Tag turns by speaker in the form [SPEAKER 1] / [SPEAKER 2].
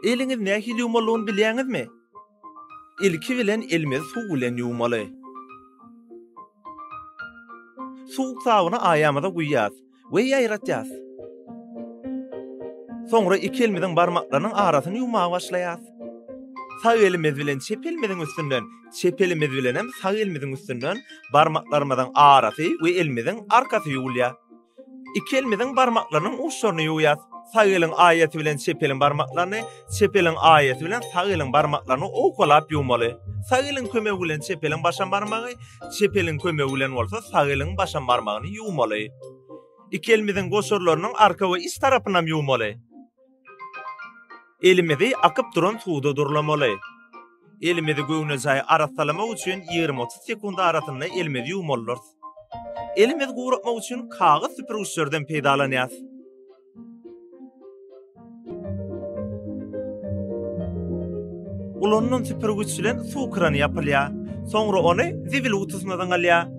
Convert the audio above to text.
[SPEAKER 1] Eliniz ne hili yumaluğun bilýäňiz mi? İlki bilen elimiz suw bilen yumaly. Suw sawyny aýamyza guýýas we ýaýratýas. Soňra iki elimiziň barmaklarynyň arasyny yumağa başlaýas. Sağ elimiz bilen çep elimiziň üstünden, çep elimiz bilen hem sağ elimiziň üstünden barmaklarymyzyň arasy we elimiziň arkasy ýuwulýar. İki elimiziň barmaklarynyň uçlaryny ýuwýas. Sağ eliň aýaty bilen çep eliň barmaklaryny, çep eliň aýaty bilen sağ eliň barmaklaryny okolap ýuwmaly. Sağ eliň kömegi bilen çep eliň başan barmagy, çep eliň kömegi bilen bolsa sağ eliň başan barmagyny ýuwmaly. İki elimiziň goşorlarynyň arka we iç tarapyndan ýuwmaly. Elimizi akyp duran suwda durlamaly. Elimizi göwne jaý arasalamak üçin 20-30 sekund arasynda elimizi ýuwmalydyr. Elimizi gowratmak üçin kagaz süpürgüçlerden peýdalanýas. Ulandan süpürgüç bilen suw krany ýapylýar. Soňra ony zibil utusyndan alýar.